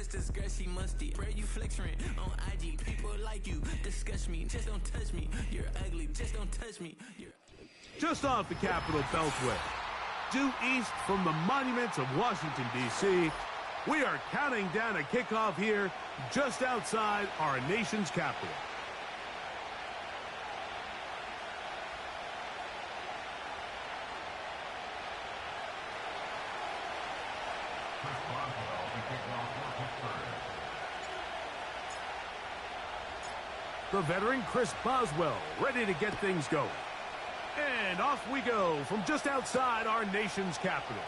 touch this girl, she musty. Bro, you flex rent on IG. People like you, disgust me. Just don't touch me. You're ugly. Just don't touch me. Just off the Capitol Beltway, due east from the monuments of Washington, D.C., we are counting down a kickoff here just outside our nation's capital. The veteran Chris Boswell ready to get things going. And off we go from just outside our nation's capital.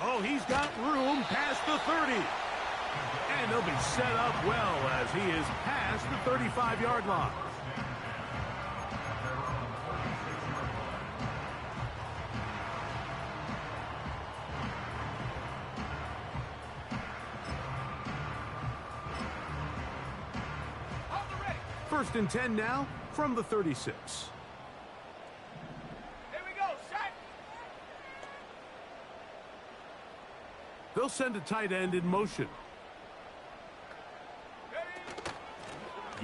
Oh, he's got room past the 30. And he'll be set up well as he is past the 35-yard line. First and 10 now from the 36. Here we go, set. They'll send a tight end in motion.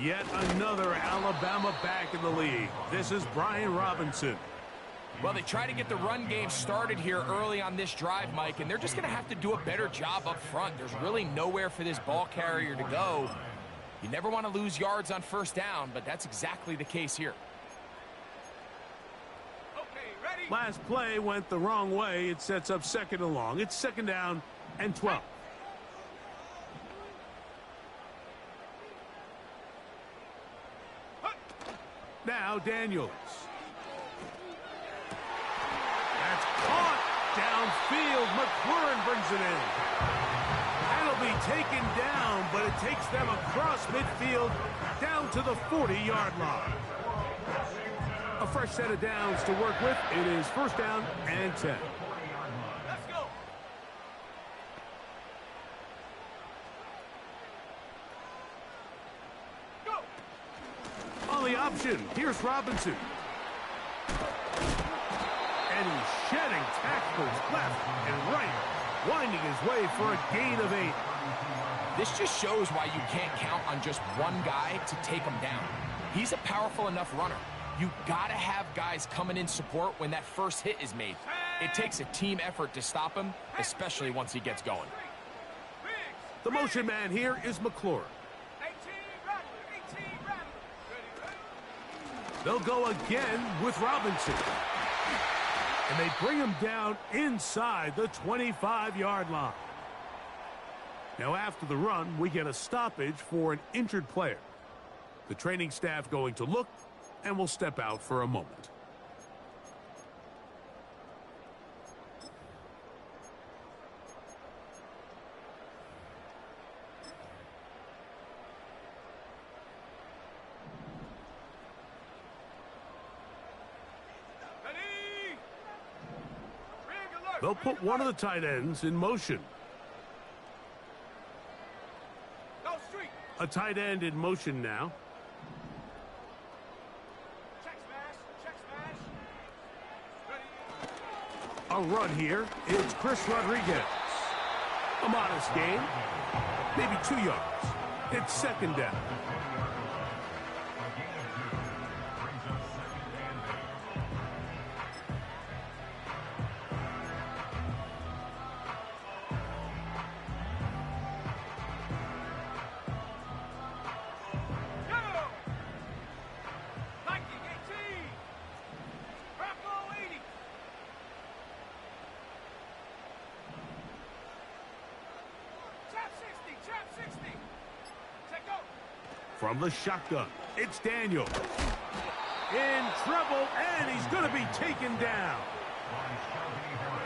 Yet another Alabama back in the league. This is Brian Robinson. Well, they try to get the run game started here early on this drive, Mike, and they're just going to have to do a better job up front. There's really nowhere for this ball carrier to go. You never want to lose yards on first down, but that's exactly the case here. Okay, ready? Last play went the wrong way. It sets up second and long. It's second down and 12. Now Daniels. That's caught downfield. McLaurin brings it in. That'll be taken down, but it takes them across midfield down to the 40-yard line. A fresh set of downs to work with. It is first down and 10. Let's go. On the option, here's Robinson. And he's shedding tackles left and right, winding his way for a gain of 8. This just shows why you can't count on just one guy to take him down. He's a powerful enough runner. You gotta have guys coming in support when that first hit is made. It takes a team effort to stop him, especially once he gets going. The motion man here is McLaurin. 18 Rattler. They'll go again with Robinson. And they bring him down inside the 25-yard line. Now after the run, we get a stoppage for an injured player. The training staff going to look and will step out for a moment. They'll put one of the tight ends in motion. A tight end in motion now. Check smash. A run here. It's Chris Rodriguez. A modest gain. Maybe 2 yards. It's second down. From the shotgun, it's Daniels. In trouble, and he's going to be taken down.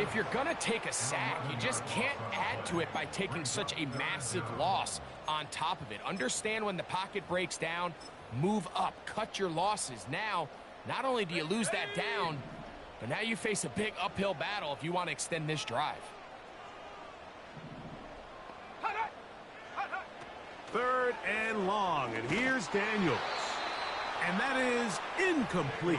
If you're going to take a sack, you just can't add to it by taking such a massive loss on top of it. Understand when the pocket breaks down, move up, cut your losses. Now, not only do you lose that down, but now you face a big uphill battle if you want to extend this drive. Third and long, and here's Daniels. And that is incomplete.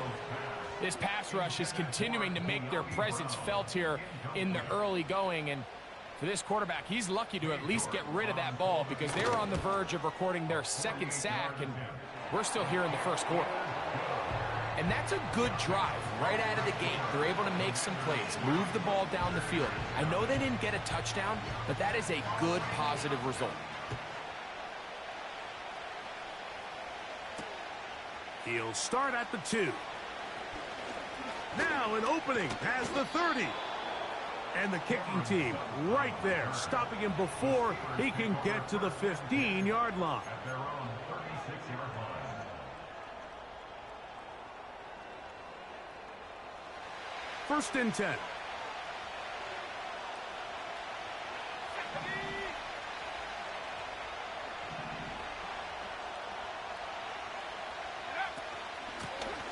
This pass rush is continuing to make their presence felt here in the early going, and For this quarterback, he's lucky to at least get rid of that ball because they were on the verge of recording their second sack, and we're still here in the first quarter. And that's a good drive right out of the gate. They're able to make some plays, move the ball down the field. I know they didn't get a touchdown, but that is a good, positive result. He'll start at the 2. Now an opening past the 30. And the kicking team right there, stopping him before he can get to the 15-yard line. First and 10.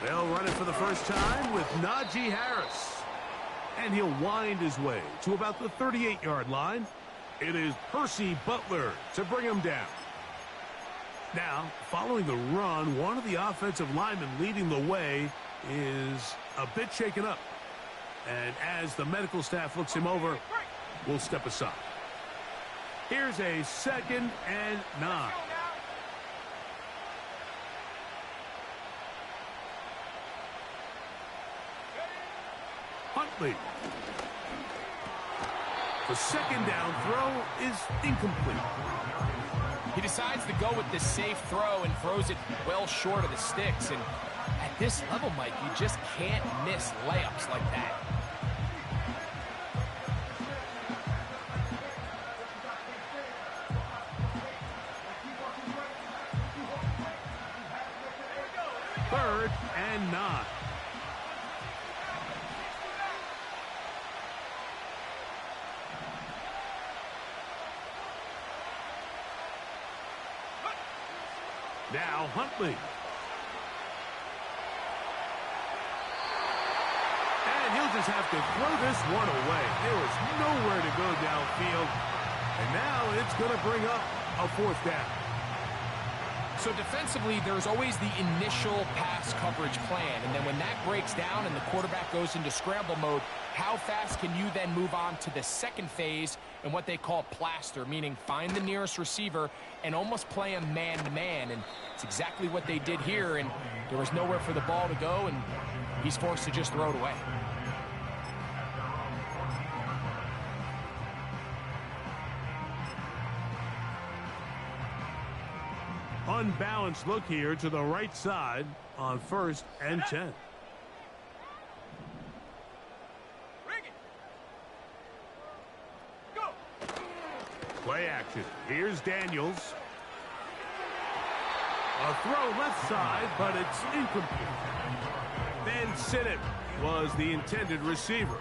They'll run it for the first time with Najee Harris. And he'll wind his way to about the 38-yard line. It is Percy Butler to bring him down. Now, following the run, one of the offensive linemen leading the way is a bit shaken up. And as the medical staff looks him over, we'll step aside. Here's a 2nd and 9. Huntley. The second down throw is incomplete. He decides to go with the safe throw and throws it well short of the sticks. And at this level, Mike, you just can't miss layups like that. Third and 9. Now Huntley. And he'll just have to throw this one away. There was nowhere to go downfield. And now it's going to bring up a 4th down. So defensively, there's always the initial pass coverage plan. And then when that breaks down and the quarterback goes into scramble mode, how fast can you then move on to the second phase and what they call plaster, meaning find the nearest receiver and almost play him man-to-man. And it's exactly what they did here, and there was nowhere for the ball to go, and he's forced to just throw it away. Unbalanced look here to the right side on 1st and 10. Play action. Here's Daniels. A throw left side, but it's incomplete. Van Sittett was the intended receiver.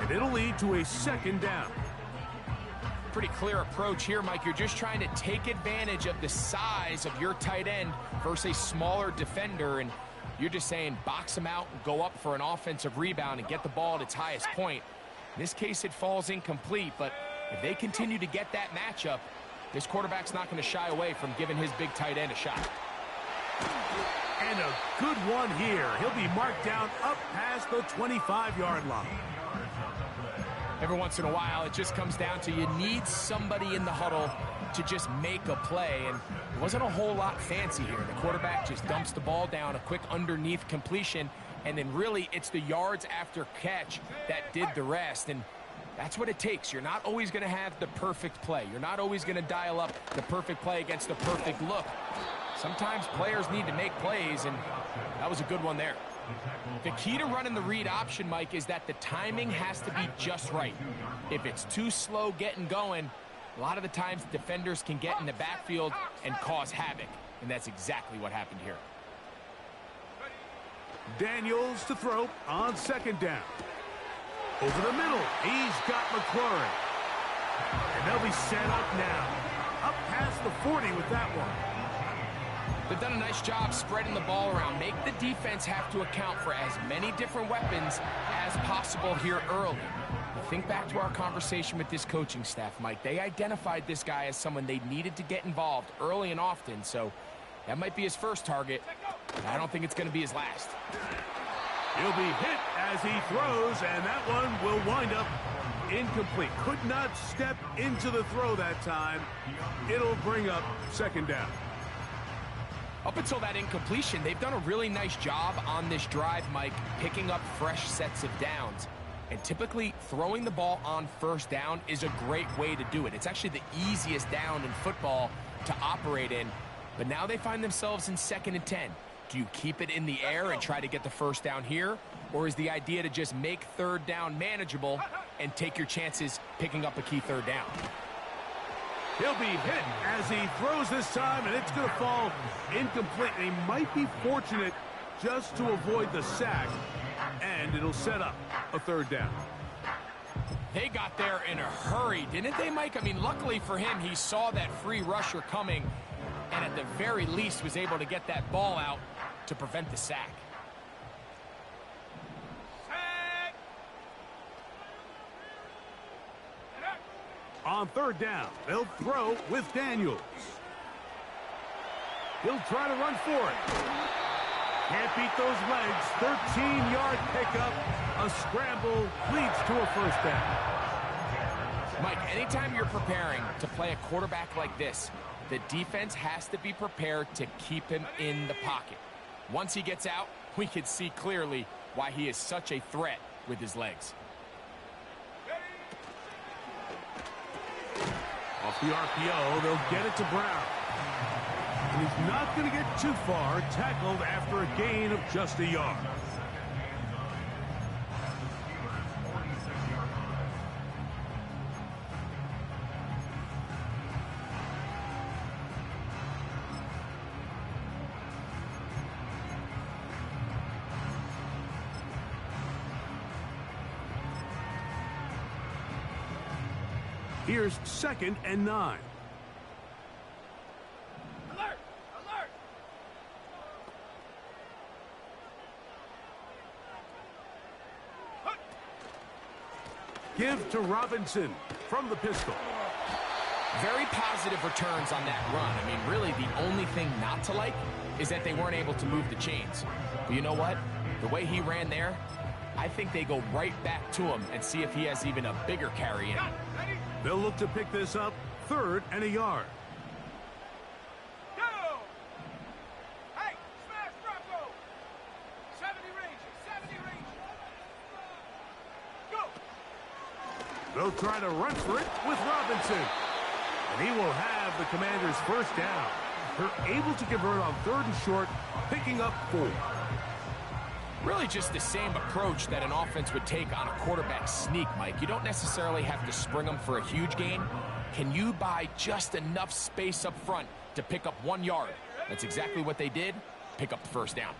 And it'll lead to a 2nd down. Pretty clear approach here, Mike. You're just trying to take advantage of the size of your tight end versus a smaller defender, and you're just saying box him out and go up for an offensive rebound and get the ball at its highest point. In this case, it falls incomplete, but if they continue to get that matchup, this quarterback's not going to shy away from giving his big tight end a shot. And a good one here. He'll be marked down up past the 25-yard line. Every once in a while, it just comes down to you need somebody in the huddle to just make a play, and it wasn't a whole lot fancy here. The quarterback just dumps the ball down, a quick underneath completion, and then really it's the yards after catch that did the rest, and that's what it takes. You're not always going to have the perfect play. You're not always going to dial up the perfect play against the perfect look. Sometimes players need to make plays, and that was a good one there. The key to running the read option, Mike, is that the timing has to be just right. If it's too slow getting going, a lot of the times defenders can get in the backfield and cause havoc, and that's exactly what happened here. Daniels to throw on 2nd down. Over the middle, he's got McLaurin. And they'll be set up now. Up past the 40 with that one. They've done a nice job spreading the ball around. Make the defense have to account for as many different weapons as possible here early. Think back to our conversation with this coaching staff, Mike. They identified this guy as someone they needed to get involved early and often, so that might be his first target. I don't think it's going to be his last. He'll be hit as he throws, and that one will wind up Incomplete. Could not step into the throw that time. It'll bring up second down. Up until that incompletion, they've done a really nice job on this drive, Mike, picking up fresh sets of downs. And typically, throwing the ball on first down is a great way to do it. It's actually the easiest down in football to operate in. But now they find themselves in 2nd and 10. Do you keep it in the air and try to get the first down here? Or is the idea to just make third down manageable and take your chances picking up a key third down? He'll be hit as he throws this time, and it's going to fall incomplete. He might be fortunate just to avoid the sack, and it'll set up a third down. They got there in a hurry, didn't they, Mike? I mean, luckily for him, he saw that free rusher coming, and at the very least was able to get that ball out to prevent the sack. On third down, they'll throw with Daniels. He'll try to run for it. Can't beat those legs. 13-yard pickup. A scramble leads to a first down. Mike, anytime you're preparing to play a quarterback like this, the defense has to be prepared to keep him in the pocket. Once he gets out, we can see clearly why he is such a threat with his legs. Off the RPO, they'll get it to Brown. And he's not going to get too far, tackled after a gain of just a yard. Here's 2nd and 9. Alert! Alert! Give to Robinson from the pistol. Very positive returns on that run. I mean, really, the only thing not to like is that they weren't able to move the chains. But you know what? The way he ran there, I think they go right back to him and see if he has even a bigger carry in. They'll look to pick this up 3rd and a yard. Go! Hey, smash Bronco! 70 range, 70 range. Go! They'll try to run for it with Robinson. And he will have the Commanders' first down. They're able to convert on 3rd and short, picking up 4. Really just the same approach that an offense would take on a quarterback sneak, Mike. You don't necessarily have to spring them for a huge gain. Can you buy just enough space up front to pick up 1 yard? That's exactly what they did. Pick up the first down.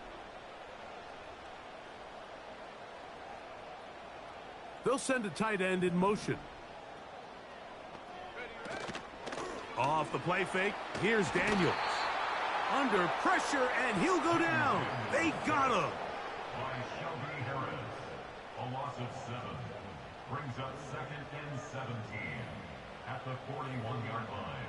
They'll send a tight end in motion. Off the play fake, here's Daniels. Under pressure, and he'll go down. They got him. A loss of 7 brings up 2nd and 17 at the 41-yard line.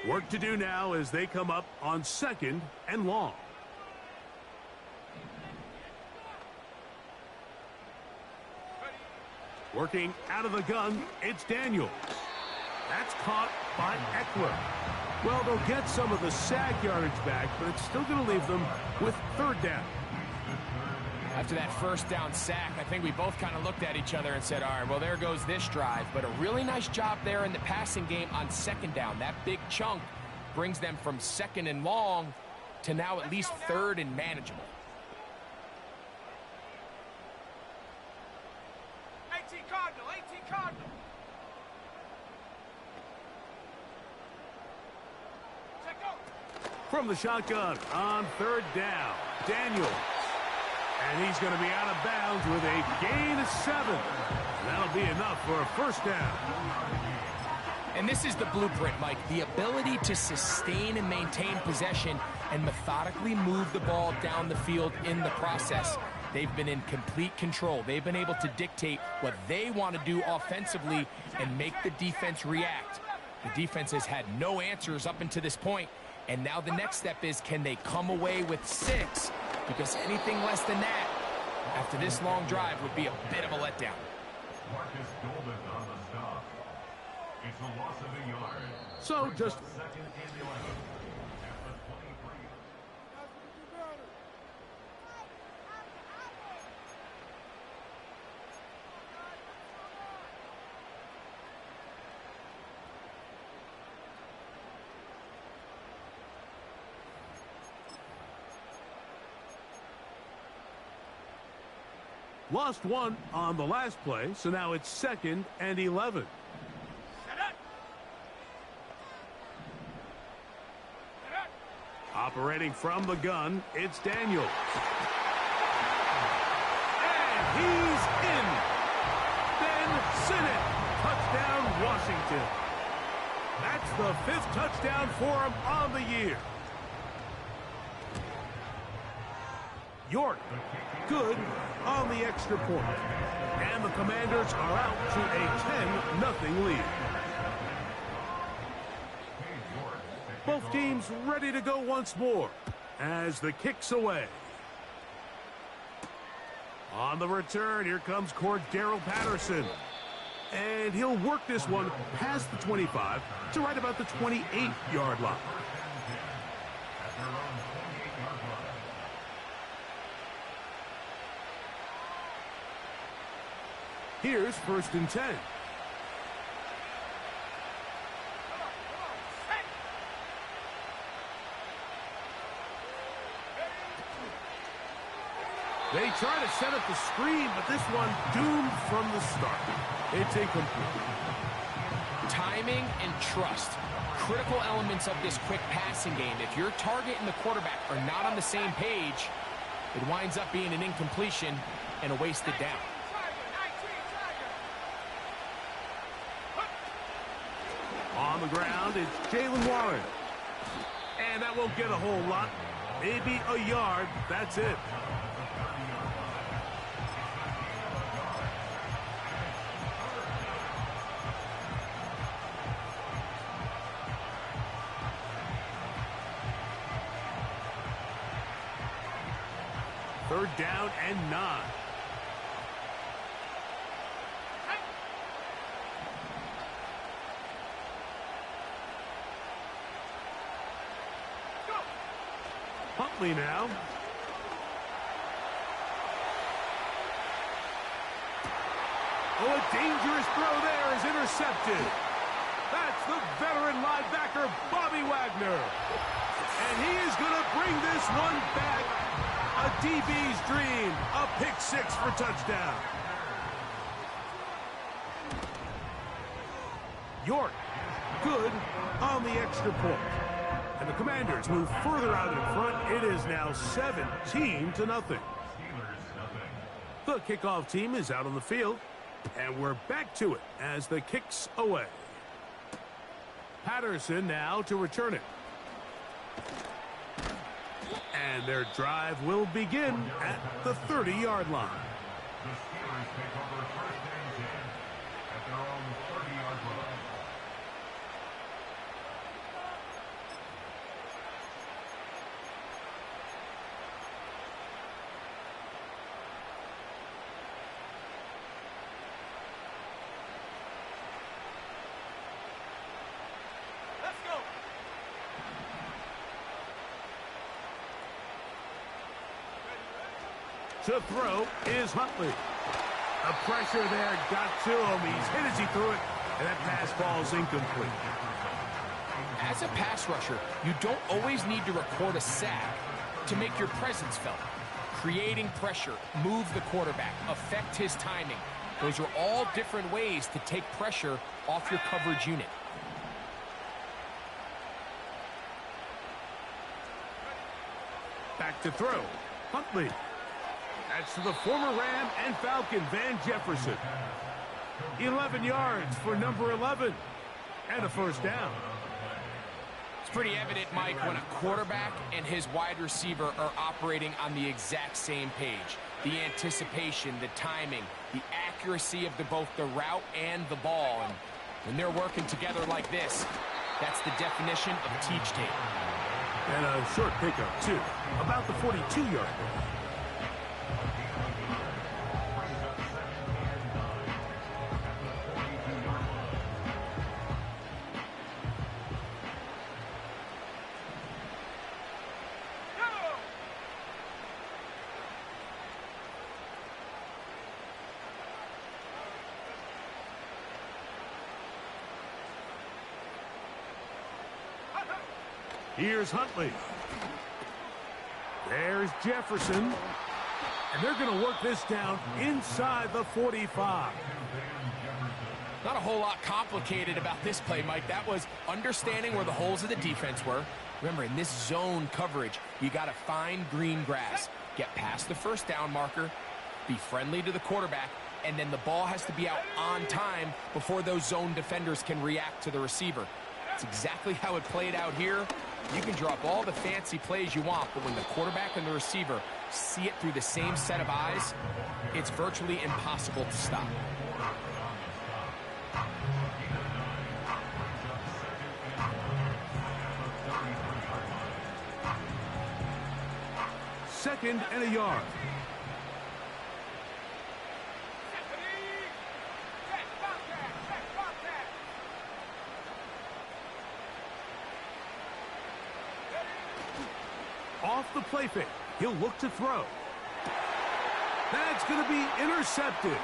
Work to do now as they come up on 2nd and long. Working out of the gun, it's Daniels. That's caught by Eckler. Well, they'll get some of the sack yardage back, but it's still going to leave them with 3rd down. After that first down sack, I think we both kind of looked at each other and said, all right, well, there goes this drive. But a really nice job there in the passing game on 2nd down. That big chunk brings them from 2nd and long to now at least 3rd and manageable. 18 Cardinal, 18 Cardinal. Check out. From the shotgun on 3rd down, Daniels. And he's going to be out of bounds with a gain of 7. That'll be enough for a first down. And this is the blueprint, Mike. The ability to sustain and maintain possession and methodically move the ball down the field in the process. They've been in complete control. They've been able to dictate what they want to do offensively and make the defense react. The defense has had no answers up until this point, And now the next step is, can they come away with 6? Because anything less than that, after this long drive, would be a bit of a letdown. Marcus Golden on the stop. It's a loss of a yard. So just Second and 11 at the 23. lost one on the last play, so now it's 2nd and 11. Set up. Set up. Operating from the gun, it's Daniels. And he's in. Ben Sinnott. Touchdown, Washington. That's the 5th touchdown for him on the year. York, good on the extra point. And the Commanders are out to a 10-0 lead. Both teams ready to go once more as the kick's away. On the return, here comes Cordero Patterson. And he'll work this one past the 25 to right about the 28-yard line. Here's 1st and 10. They try to set up the screen, but this one doomed from the start. It's incomplete. Timing and trust, critical elements of this quick passing game. If your target and the quarterback are not on the same page, it winds up being an incompletion and a wasted down. On the ground, it's Jalen Warren. And that won't get a whole lot. Maybe a yard. That's it. Third down and 9. Huntley now. Oh, a dangerous throw there is intercepted. That's the veteran linebacker, Bobby Wagner. And he is going to bring this one back. A DB's dream. A pick 6 for touchdown. York, good on the extra point. And the Commanders move further out in front. It is now 17-0. The kickoff team is out on the field. And we're back to it as the kick's away. Patterson now to return it. And their drive will begin at the 30-yard line. The Steelers take over 1st and 10 at their own 30-yard line. Let's go. To throw is Huntley. The pressure there got to him. He's hit as he threw it, and that pass falls incomplete. As a pass rusher, you don't always need to record a sack to make your presence felt. Creating pressure, move the quarterback, affect his timing. Those are all different ways to take pressure off your coverage unit. Back to throw. Huntley. That's to the former Ram and Falcon, Van Jefferson. 11 yards for number 11. And a 1st down. It's pretty evident, Mike, when a quarterback and his wide receiver are operating on the exact same page. The anticipation, the timing, the accuracy of both the route and the ball. And when they're working together like this, that's the definition of teach tape. And a short pickup, too. About the 42-yard line. Here's Huntley. There's Jefferson. And they're going to work this down inside the 45. Not a whole lot complicated about this play, Mike. That was understanding where the holes of the defense were. Remember, in this zone coverage, you got to find green grass. Get past the first down marker, be friendly to the quarterback, and then the ball has to be out on time before those zone defenders can react to the receiver. That's exactly how it played out here. You can draw up all the fancy plays you want, but when the quarterback and the receiver see it through the same set of eyes, it's virtually impossible to stop. Second and a yard. Off the play fake. He'll look to throw. That's going to be intercepted.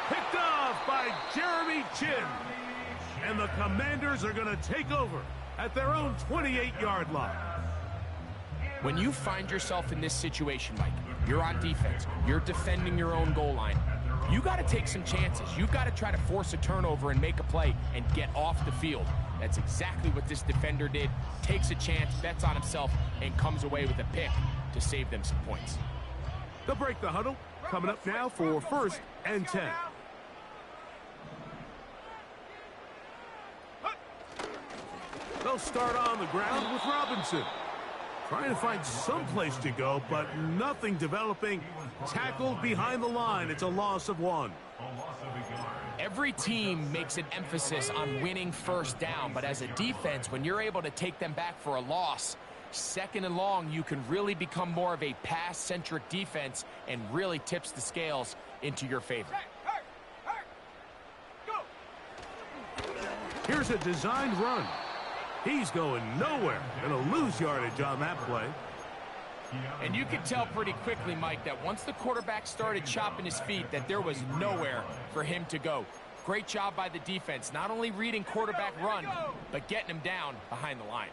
Picked off by Jeremy Chin. And the Commanders are going to take over at their own 28-yard line. When you find yourself in this situation, Mike, you're on defense, you're defending your own goal line, you got to take some chances. You've got to try to force a turnover and make a play and get off the field. That's exactly what this defender did. Takes a chance, bets on himself, and comes away with a pick to save them some points. They'll break the huddle. Coming up now for 1st and 10. They'll start on the ground with Robinson. Trying to find some place to go, but nothing developing. Tackled behind the line. It's a loss of 1. Every team makes an emphasis on winning first down, but as a defense, when you're able to take them back for a loss, second and long, you can really become more of a pass-centric defense and really tips the scales into your favor. Here's a designed run. He's going nowhere. Going to lose yardage on that play. And you could tell pretty quickly, Mike, that once the quarterback started chopping his feet, that there was nowhere for him to go. Great job by the defense, not only reading quarterback run, but getting him down behind the line.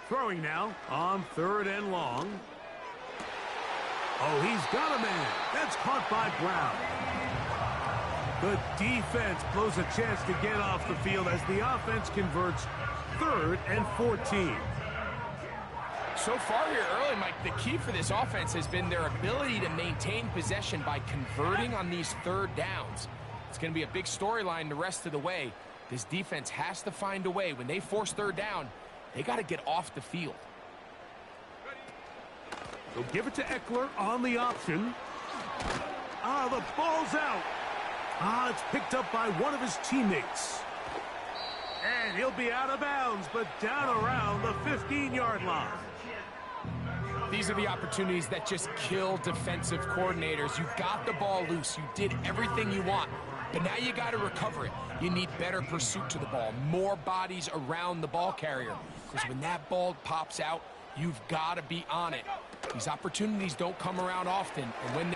Throwing now on 3rd and long. Oh, he's got a man. That's caught by Brown. The defense blows a chance to get off the field as the offense converts 3rd and 14. So far here early, Mike, the key for this offense has been their ability to maintain possession by converting on these 3rd downs. It's going to be a big storyline the rest of the way. This defense has to find a way. When they force 3rd down, they got to get off the field. They'll give it to Eckler on the option. The ball's out. It's picked up by one of his teammates. And he'll be out of bounds, but down around the 15-yard line. These are the opportunities that just kill defensive coordinators. You got the ball loose. You did everything you want. But now you got to recover it. You need better pursuit to the ball, more bodies around the ball carrier. Because when that ball pops out, you've got to be on it. These opportunities don't come around often. And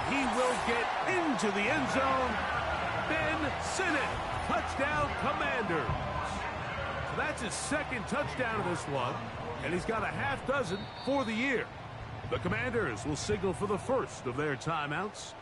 he will get into the end zone. Ben Sinnott, touchdown Commanders. So that's his 2nd touchdown of this one. And he's got a half dozen for the year. The Commanders will signal for the first of their timeouts.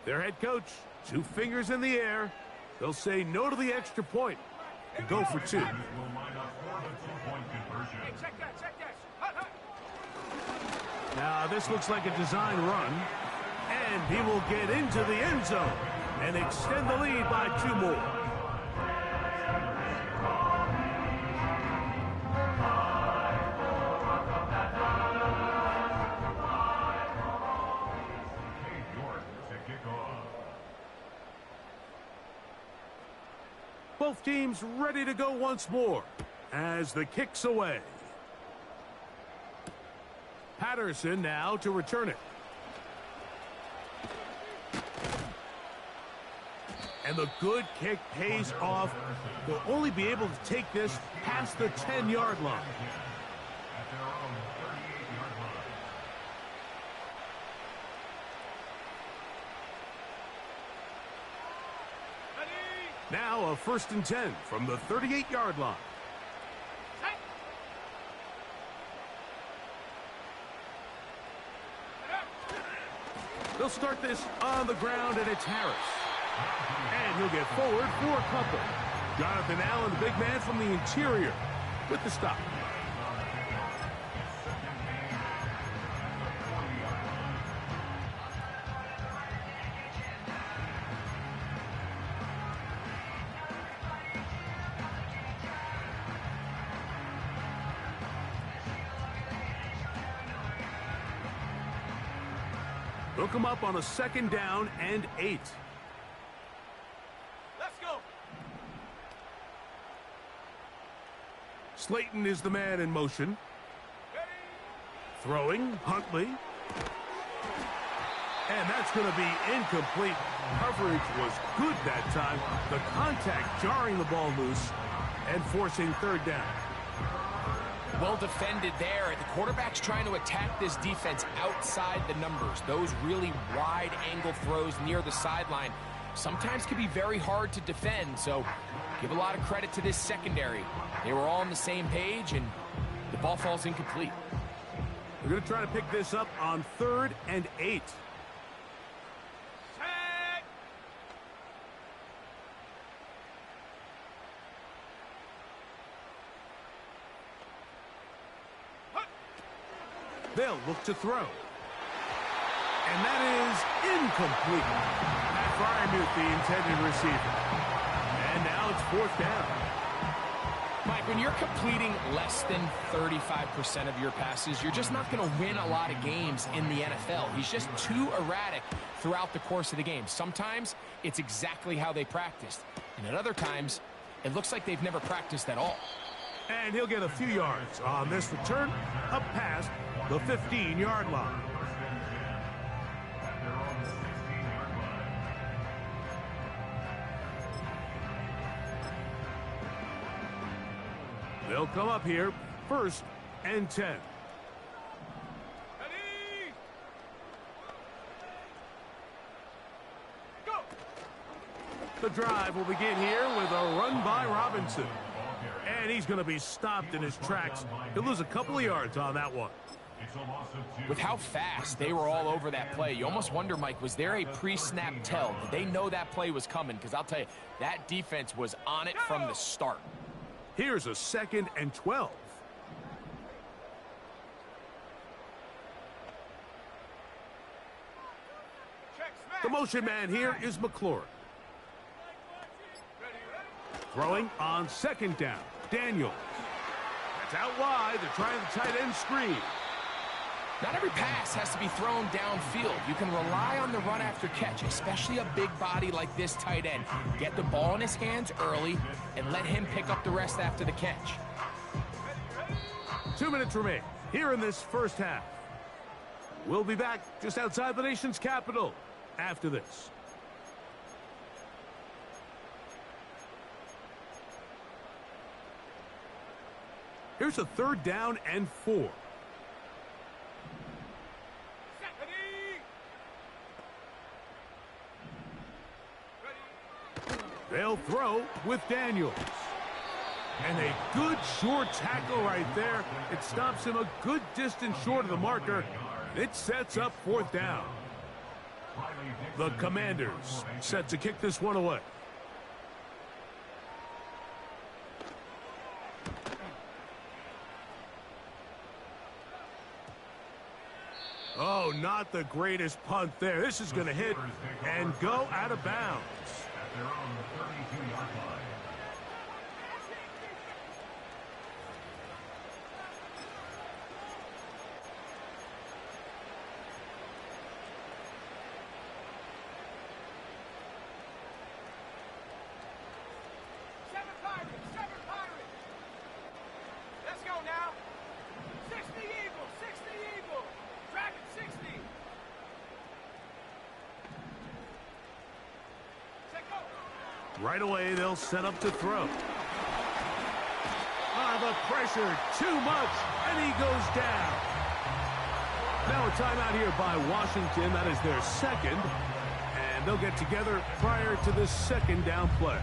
Their head coach, 2 fingers in the air. They'll say no to the extra point and go for 2. Hey, check that, check that. Now, this looks like a design run. And he will get into the end zone and extend the lead by 2 more. Both teams ready to go once more as the kick's away. Patterson now to return it. And the good kick pays off. They'll only be able to take this past the 10-yard line. Now a 1st and 10 from the 38-yard line. They'll start this on the ground, and it's Harris. And he'll get forward for a couple. Jonathan Allen, the big man from the interior, with the stop. They'll come up on a 2nd down and 8. Let's go. Slayton is the man in motion. Ready. Throwing, Huntley. And that's going to be incomplete. Coverage was good that time. The contact jarring the ball loose and forcing 3rd down. Well defended there. The quarterback's trying to attack this defense outside the numbers. Those really wide angle throws near the sideline sometimes can be very hard to defend, so give a lot of credit to this secondary. They were all on the same page, and the ball falls incomplete. We're going to try to pick this up on 3rd and 8. Set. They'll look to throw. And that is incomplete. Matt Fryermuth, the intended receiver. And now it's 4th down. Mike, when you're completing less than 35% of your passes, you're just not going to win a lot of games in the NFL. He's just too erratic throughout the course of the game. Sometimes it's exactly how they practiced. And at other times, it looks like they've never practiced at all. And he'll get a few yards on this return up past the 15-yard line. They'll come up here, 1st and 10. Ready. Go. The drive will begin here with a run by Robinson. And he's going to be stopped in his tracks. He'll lose a couple of yards on that one. With how fast they were all over that play, you almost wonder, Mike, was there a pre-snap tell? Did they know that play was coming? Because I'll tell you, that defense was on it from the start. Here's a 2nd and 12. Check smash. The motion man here is McLaurin. Ready. Throwing on 2nd down. Daniels. That's out wide. They're trying the tight end screen. Not every pass has to be thrown downfield. You can rely on the run after catch, especially a big body like this tight end. Get the ball in his hands early and let him pick up the rest after the catch. 2 minutes remain here in this 1st half. We'll be back just outside the nation's capital after this. Here's a 3rd down and 4. They'll throw with Daniels. And a good short tackle right there. It stops him a good distance short of the marker. It sets up 4th down. The Commanders set to kick this one away. Oh, not the greatest punt there. This is going to hit and go out of bounds. At their own 32-yard line. Seven Pirates. Let's go now. 60 Eagles, 60 Eagles. Dragon 60. Set go. Right away, they'll set up to throw. The pressure, too much, and he goes down. Now a timeout here by Washington. That is their second, and they'll get together prior to this second down play.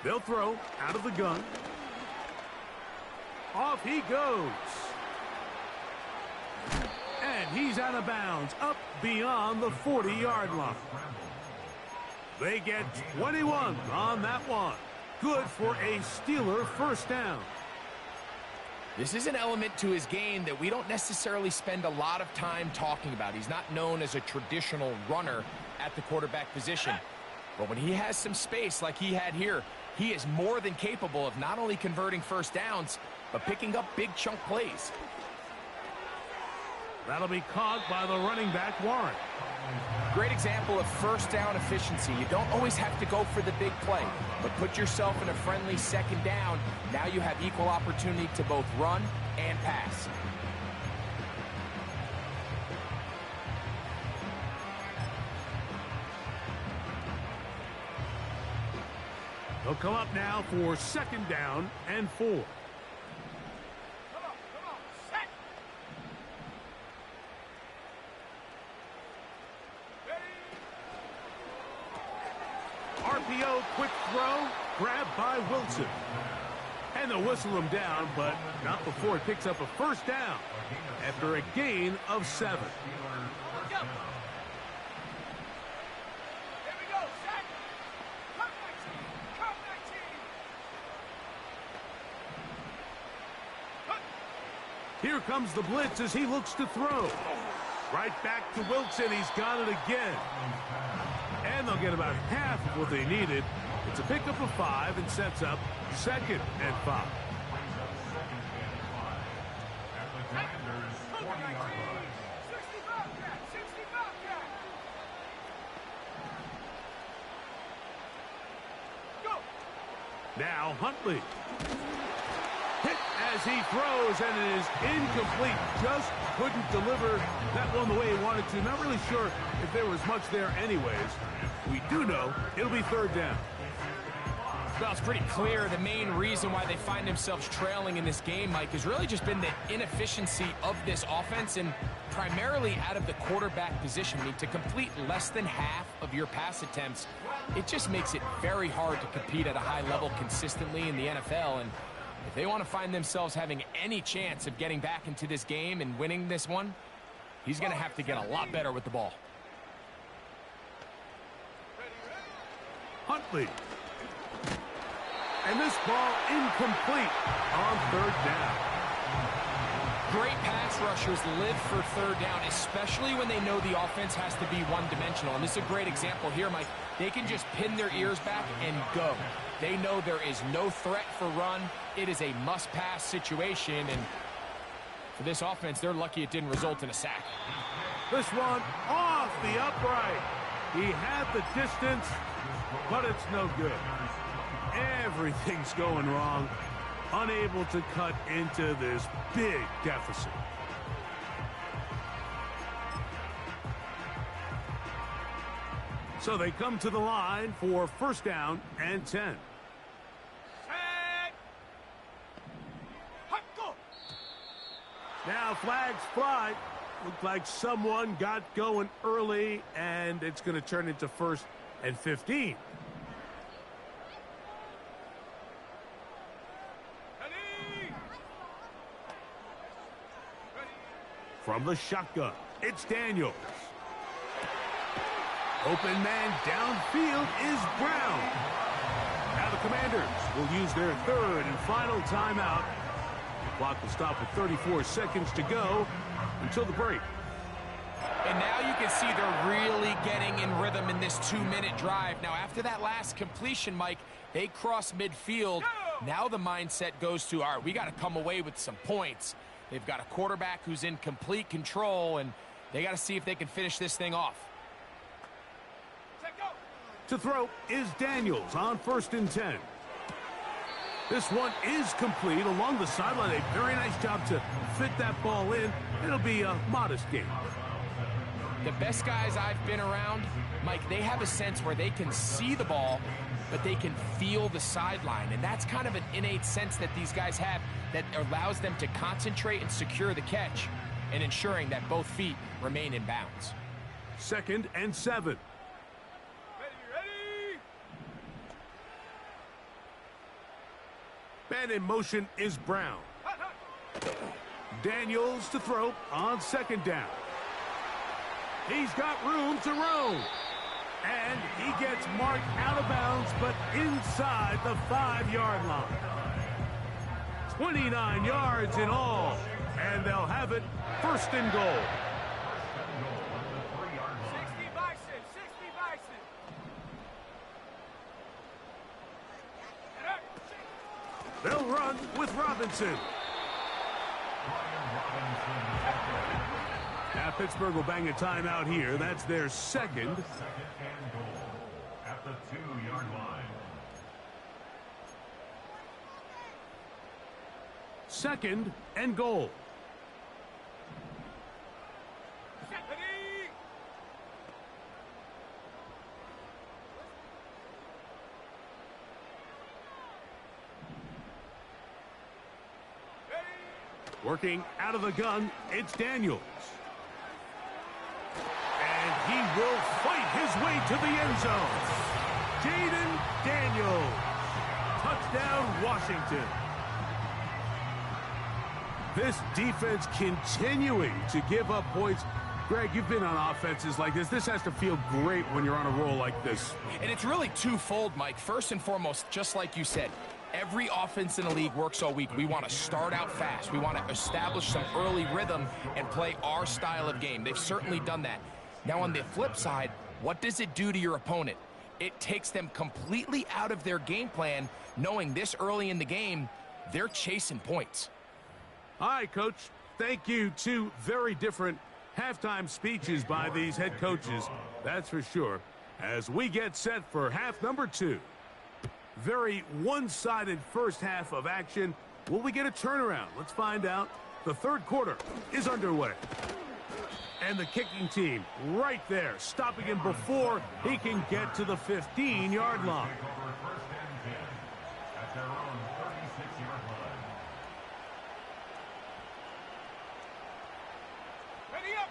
They'll throw out of the gun. Off he goes. And he's out of bounds, up beyond the 40-yard line. They get 21 on that one. Good for a Steeler first down. This is an element to his game that we don't necessarily spend a lot of time talking about. He's not known as a traditional runner at the quarterback position. But when he has some space like he had here, he is more than capable of not only converting first downs, but picking up big chunk plays. That'll be caught by the running back, Warren. Great example of first down efficiency. You don't always have to go for the big play, but put yourself in a friendly second down. Now you have equal opportunity to both run and pass. They'll come up now for second down and 4. Come on, set. Ready. RPO, quick throw, grabbed by Wilson. And they'll whistle him down, but not before he picks up a first down after a gain of 7. Here we go, set. Come 19. Here comes the blitz as he looks to throw. Right back to Wilson. He's got it again. And they'll get about half of what they needed. It's a pickup of 5 and sets up second and 5. At the Commanders' 40-yard line. 65 cat, 65 cat. Go. Now Huntley. Hit as he throws, and it is incomplete. Just couldn't deliver that one the way he wanted to. Not really sure if there was much there anyways. We do know it'll be third down. Well, it's pretty clear the main reason why they find themselves trailing in this game, Mike, has really just been the inefficiency of this offense and primarily out of the quarterback position. I mean, to complete less than half of your pass attempts, it just makes it very hard to compete at a high level consistently in the NFL. And if they want to find themselves having any chance of getting back into this game and winning this one, he's going to have to get a lot better with the ball. Huntley. And this ball incomplete on third down. Great pass rushers live for third down, especially when they know the offense has to be one-dimensional. And this is a great example here, Mike. They can just pin their ears back and go. They know there is no threat for run. It is a must-pass situation. And for this offense, they're lucky it didn't result in a sack. This one off the upright. He had the distance, but it's no good. Everything's going wrong. Unable to cut into this big deficit. So they come to the line for first down and 10. Set. Hot, go. Now flags fly. Looked like someone got going early, and it's going to turn into first and 15. From the shotgun, it's Daniels. Open man downfield is Brown. Now the Commanders will use their third and final timeout. The clock will stop with 34 seconds to go until the break. And now you can see they're really getting in rhythm in this 2-minute drive. Now, after that last completion, Mike, they cross midfield. Now the mindset goes to, all right, we got to come away with some points. They've got a quarterback who's in complete control, and they got to see if they can finish this thing off. To throw is Daniels on 1st and 10. This one is complete along the sideline. A very nice job to fit that ball in. It'll be a modest gain. The best guys I've been around, Mike, they have a sense where they can see the ball, but they can feel the sideline. And that's kind of an innate sense that these guys have that allows them to concentrate and secure the catch and ensuring that both feet remain in bounds. 2nd and 7. Man in motion is Brown. Daniels to throw on 2nd down. He's got room to roam. And he gets marked out of bounds, but inside the 5-yard line. 29 yards in all. And they'll have it 1st and goal. 60 Bison, 60 Bison. They'll run with Robinson. Now Pittsburgh will bang a timeout here. That's their 2nd. Second and goal at the 2-yard line. 2nd and goal. Working out of the gun, it's Daniels. And he will fight his way to the end zone. Jaden Daniels. Touchdown, Washington. This defense continuing to give up points. Greg, you've been on offenses like this. This has to feel great when you're on a roll like this. And it's really twofold, Mike. First and foremost, just like you said, every offense in the league works all week. We want to start out fast. We want to establish some early rhythm and play our style of game. They've certainly done that. Now, on the flip side, what does it do to your opponent? It takes them completely out of their game plan, knowing this early in the game, they're chasing points. All right, Coach. Thank you. Two very different halftime speeches by these head coaches. That's for sure. As we get set for half number 2. Very one-sided first half of action. Will we get a turnaround? Let's find out. The 3rd quarter is underway. And the kicking team right there, stopping him before he can get to the 15-yard line. At their own 36-yard line. Ready up.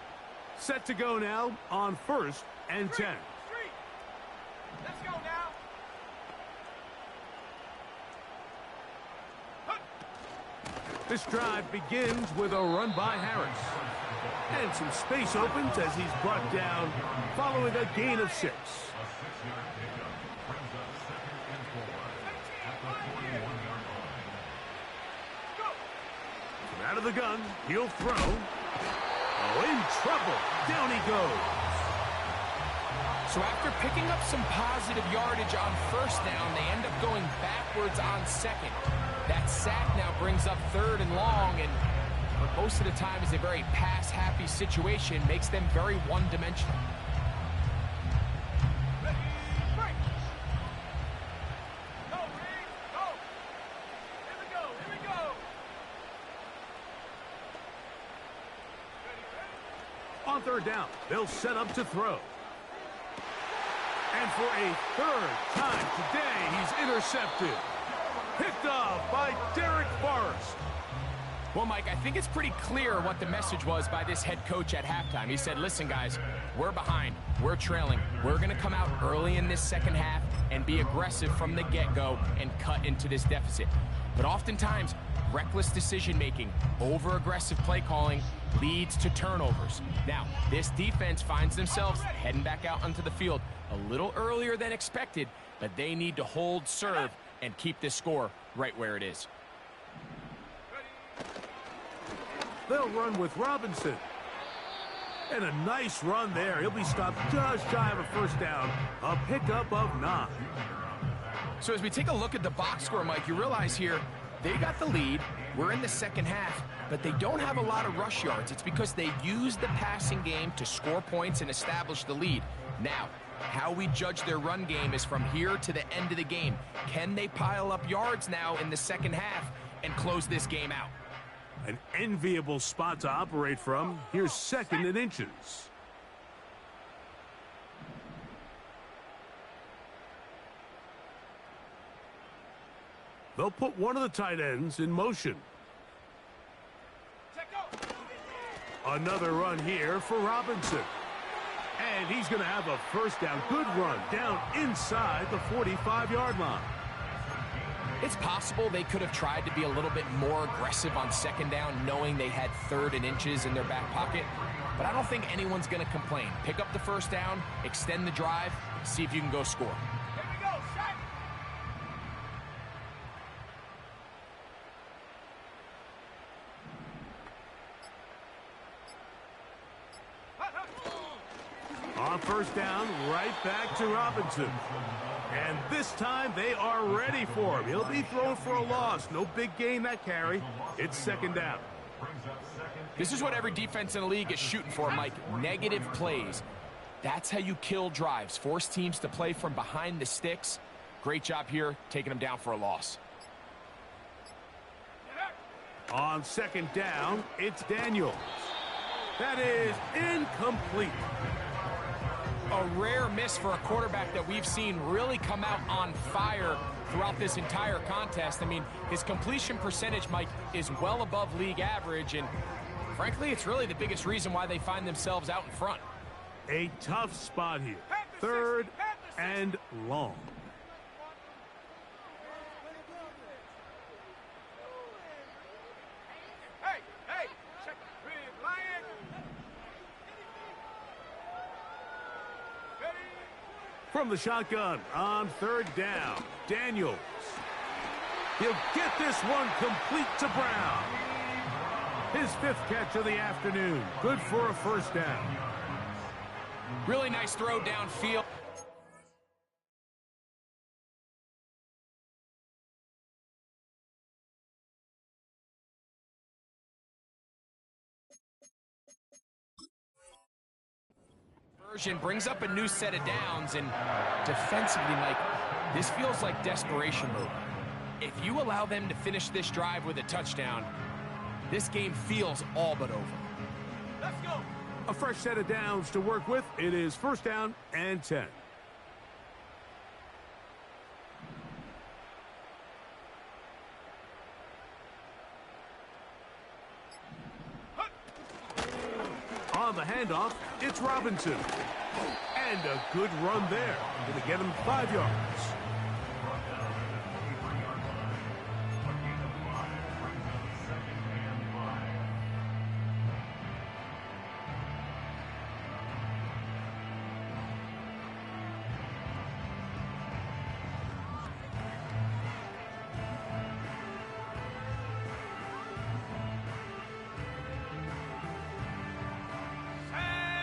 Set to go now on 1st and 10. Street. Let's go now. This drive begins with a run by Harris. And some space opens as he's brought down following a gain of 6. A 6-yard pickup brings up 2nd and 4 at the 41-yard line. From out of the gun, he'll throw. Oh, in trouble. Down he goes. So after picking up some positive yardage on 1st down, they end up going backwards on 2nd. That sack now brings up 3rd and long, and most of the time is a very pass-happy situation, makes them very one-dimensional. Ready, break. Go, Reed, go. Here we go, here we go. Ready. On 3rd down, they'll set up to throw. And for a 3rd time today, he's intercepted. Picked off by Derek Forrest. Well, Mike, I think it's pretty clear what the message was by this head coach at halftime. He said, listen, guys, we're behind. We're trailing. We're going to come out early in this second half and be aggressive from the get-go and cut into this deficit. But oftentimes, Reckless decision-making, over-aggressive play calling leads to turnovers. Now, this defense finds themselves heading back out onto the field a little earlier than expected, but they need to hold serve and keep this score right where it is. They'll run with Robinson. And a nice run there. He'll be stopped just shy of a first down. A pickup of 9. So as we take a look at the box score, Mike, you realize here they got the lead. We're in the second half, but they don't have a lot of rush yards. It's because they use the passing game to score points and establish the lead. Now, how we judge their run game is from here to the end of the game. Can they pile up yards now in the second half and close this game out? An enviable spot to operate from. Here's 2nd and inches. They'll put one of the tight ends in motion. Another run here for Robinson. And he's going to have a first down. Good run down inside the 45-yard line. It's possible they could have tried to be a little bit more aggressive on 2nd down, knowing they had 3rd and inches in their back pocket. But I don't think anyone's going to complain. Pick up the first down, extend the drive, see if you can go score. Here we go, shot. On first down, right back to Robinson. And this time they are ready for him. He'll be thrown for a loss. No big gain that carry. It's 2nd down. This is what every defense in the league is shooting for, Mike. Negative plays. That's how you kill drives. Force teams to play from behind the sticks. Great job here, taking them down for a loss. On 2nd down, it's Daniels. That is incomplete. A rare miss for a quarterback that we've seen really come out on fire throughout this entire contest. I mean, his completion percentage, Mike, is well above league average, and frankly, it's really the biggest reason why they find themselves out in front. A tough spot here. 3rd and long. Hey, check the crib, Lion. From the shotgun on 3rd down, Daniels. He'll get this one complete to Brown. His 5th catch of the afternoon. Good for a first down. Really nice throw downfield. Brings up a new set of downs, and defensively, Mike, this feels like desperation mode. If you allow them to finish this drive with a touchdown, this game feels all but over. Let's go. A fresh set of downs to work with. It is 1st down and 10. On the handoff, it's Robinson. And a good run there. Going to get him 5 yards.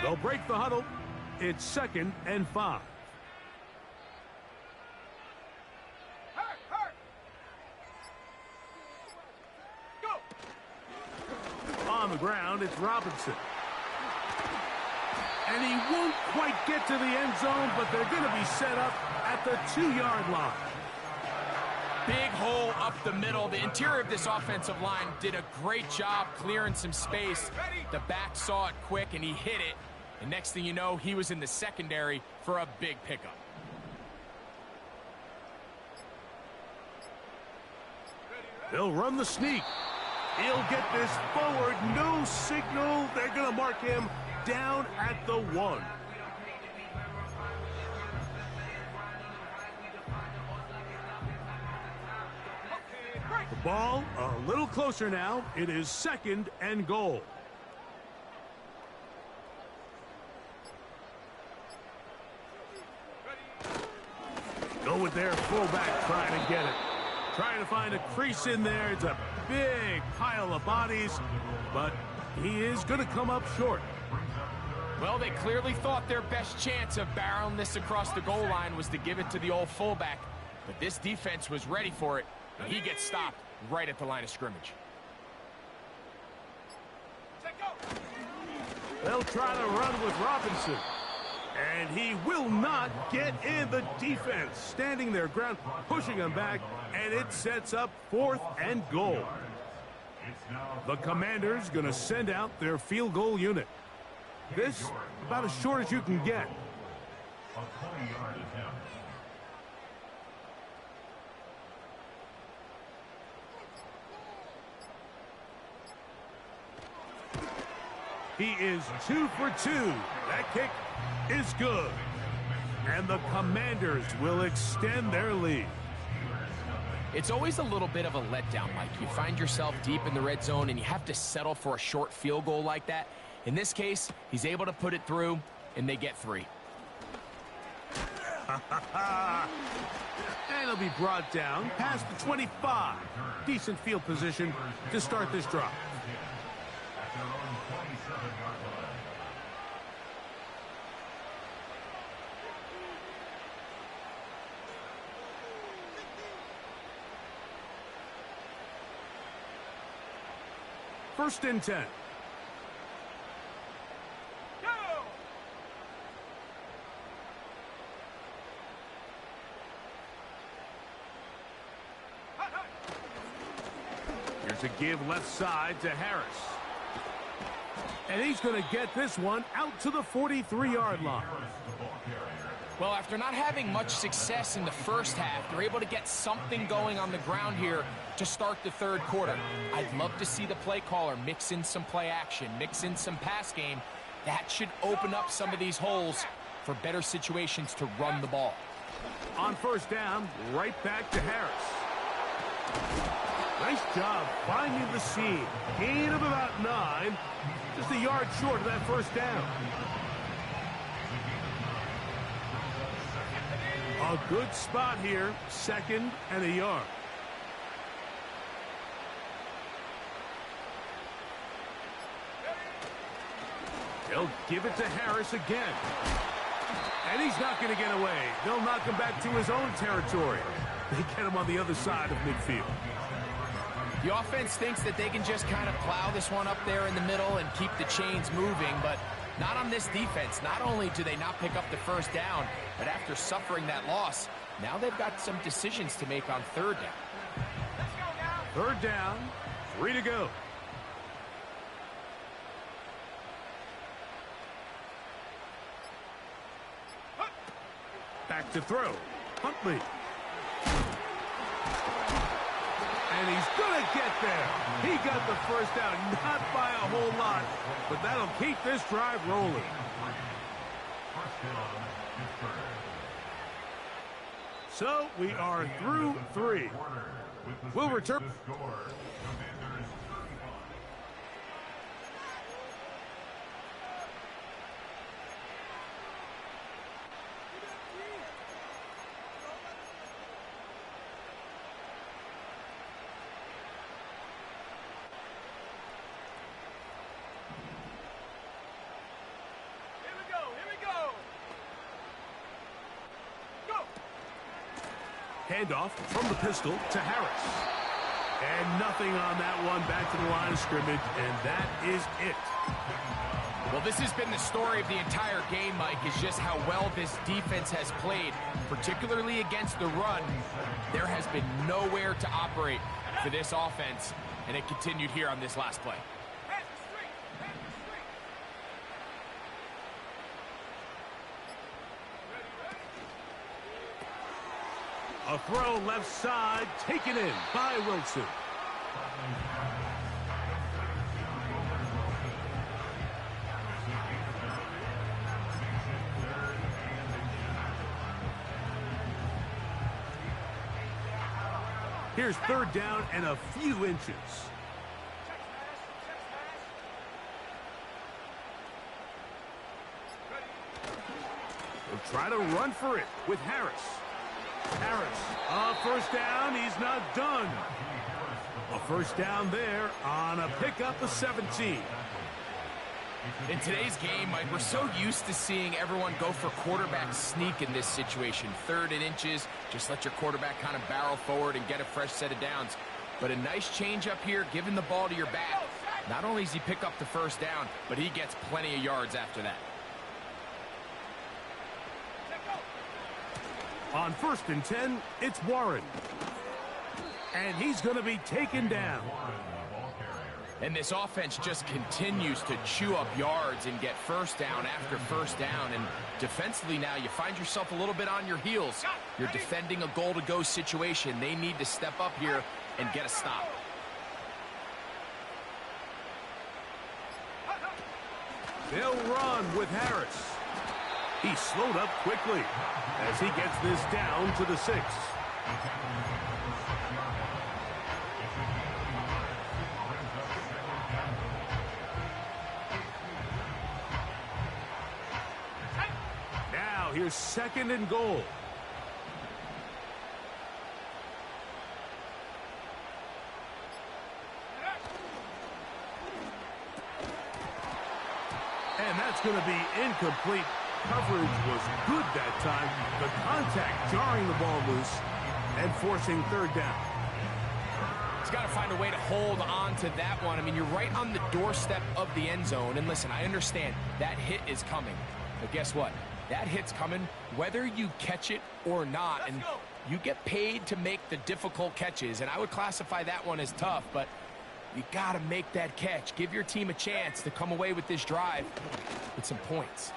They'll break the huddle. It's 2nd and 5. Hurt. Go. On the ground, it's Robinson. And he won't quite get to the end zone, but they're going to be set up at the 2-yard line. Big hole up the middle. The interior of this offensive line did a great job clearing some space. The back saw it quick, and he hit it. And next thing you know, he was in the secondary for a big pickup. They'll run the sneak. He'll get this forward. No signal. They're going to mark him down at the 1. The ball a little closer now. It is 2nd and goal. Go with their fullback trying to get it. Trying to find a crease in there. It's a big pile of bodies, but he is going to come up short. Well, they clearly thought their best chance of barreling this across the goal line was to give it to the old fullback, but this defense was ready for it, and he gets stopped right at the line of scrimmage. They'll try to run with Robinson. And he will not get in. The defense standing their ground, pushing him back, and it sets up 4th and goal. The Commanders going to send out their field goal unit. This about as short as you can get. A 20-yard attempt. He is 2 for 2. That kick is good. And the Commanders will extend their lead. It's always a little bit of a letdown, Mike. You find yourself deep in the red zone and you have to settle for a short field goal like that. In this case, he's able to put it through, and they get 3. And he'll be brought down past the 25. Decent field position to start this drive. At their own 27-yard line. First and 10. Here's a give left side to Harris. And he's going to get this one out to the 43-yard line. Well, after not having much success in the first half, they're able to get something going on the ground here to start the 3rd quarter. I'd love to see the play caller mix in some play action, mix in some pass game. That should open up some of these holes for better situations to run the ball. On first down, right back to Harris. Nice job finding the seam. Gain of about 9. Just a yard short of that first down. A good spot here. 2nd and a yard. They'll give it to Harris again. And he's not going to get away. They'll knock him back to his own territory. They get him on the other side of midfield. The offense thinks that they can just kind of plow this one up there in the middle and keep the chains moving, but not on this defense. Not only do they not pick up the first down, but after suffering that loss, now they've got some decisions to make on 3rd down. 3rd down, 3 to go. Back to throw. Huntley. And he's going to get there. He got the first down, not by a whole lot, but that'll keep this drive rolling. So we are through 3. We'll return. Handoff from the pistol to Harris. And nothing on that one. Back to the line of scrimmage, and that is it. Well, this has been the story of the entire game, Mike, is just how well this defense has played, particularly against the run. There has been nowhere to operate for this offense, and it continued here on this last play. A throw left side, taken in by Wilson. Here's third down and a few inches. They'll try to run for it with Harris. First down. He's not done. A first down there on a pickup of 17. In today's game, Mike, we're so used to seeing everyone go for quarterback sneak in this situation. 3rd and inches, just let your quarterback kind of barrel forward and get a fresh set of downs. But a nice change up here, giving the ball to your back. Not only does he pick up the first down, but he gets plenty of yards after that. On 1st and 10, it's Warren. And he's going to be taken down. And this offense just continues to chew up yards and get first down after first down. And defensively now, you find yourself a little bit on your heels. You're defending a goal-to-go situation. They need to step up here and get a stop. They'll run with Harris. He slowed up quickly as he gets this down to the 6. Now here's 2nd and goal. And that's going to be incomplete. Coverage was good that time. The contact jarring the ball loose and forcing 3rd down. He's got to find a way to hold on to that one. I mean, you're right on the doorstep of the end zone. And listen, I understand that hit is coming. But guess what? That hit's coming whether you catch it or not. And you get paid to make the difficult catches. And I would classify that one as tough, but you got to make that catch. Give your team a chance to come away with this drive with some points.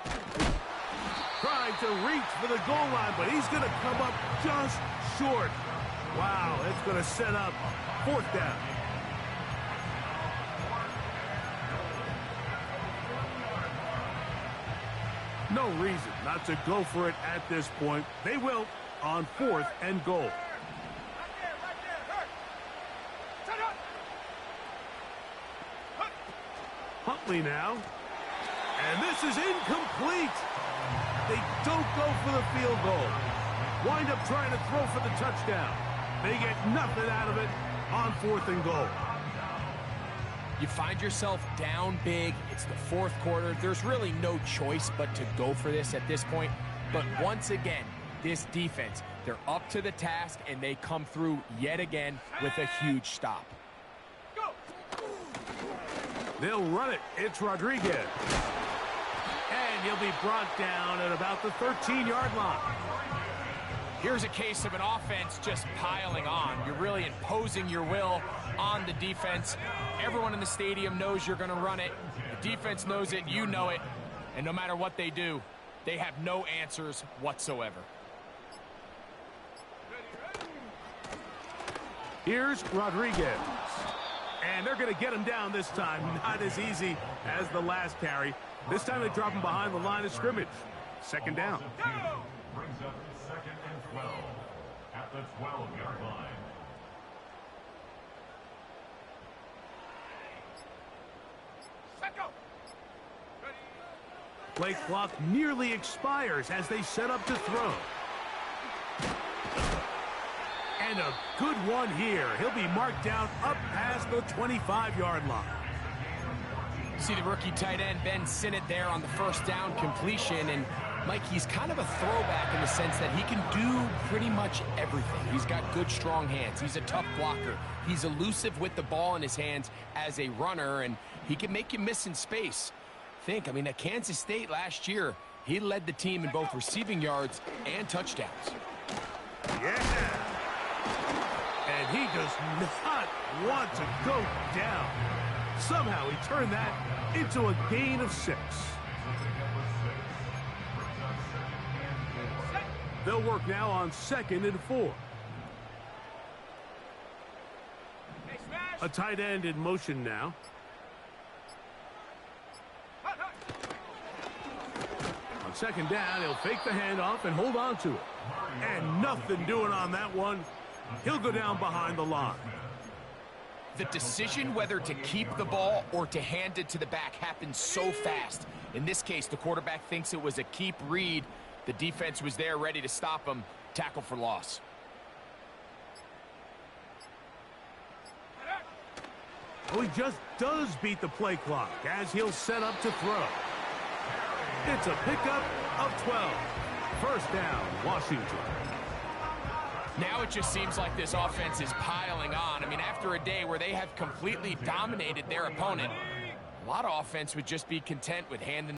Trying to reach for the goal line, but he's going to come up just short. Wow, that's going to set up 4th down. No reason not to go for it at this point. They will on 4th and goal. Right there. Turn up. Huntley now. And this is incomplete. They don't go for the field goal. Wind up trying to throw for the touchdown. They get nothing out of it on 4th and goal. You find yourself down big. It's the 4th quarter. There's really no choice but to go for this at this point. But once again, this defense, they're up to the task, and they come through yet again with a huge stop. They'll run it. It's Rodriguez. And he'll be brought down at about the 13-yard line. Here's a case of an offense just piling on. You're really imposing your will on the defense. Everyone in the stadium knows you're going to run it. The defense knows it. You know it. And no matter what they do, they have no answers whatsoever. Here's Rodriguez. And they're going to get him down this time. Not as easy as the last carry. This time they drop him behind the line of scrimmage. 2nd down. Brings up 2nd and 12 at the 12-yard line. Play clock nearly expires as they set up to throw. And a good one here. He'll be marked down up past the 25-yard line. See the rookie tight end Ben Sinnott there on the first down completion. And Mike, he's kind of a throwback in the sense that he can do pretty much everything. He's got good, strong hands. He's a tough blocker. He's elusive with the ball in his hands as a runner, and he can make you miss in space. I mean, at Kansas State last year, he led the team in both receiving yards and touchdowns. Yeah. And he does not want to go down. Somehow he turned that into a gain of 6. They'll work now on 2nd and 4. A tight end in motion now. On 2nd down, he'll fake the handoff and hold on to it. And nothing doing on that one. He'll go down behind the line. The decision whether to keep the ball or to hand it to the back happens so fast. In this case, the quarterback thinks it was a keep read. The defense was there ready to stop him. Tackle for loss. Oh, he just does beat the play clock as he'll set up to throw. It's a pickup of 12. First down, Washington. Now it just seems like this offense is piling on. I mean, after a day where they have completely dominated their opponent, a lot of offense would just be content with handing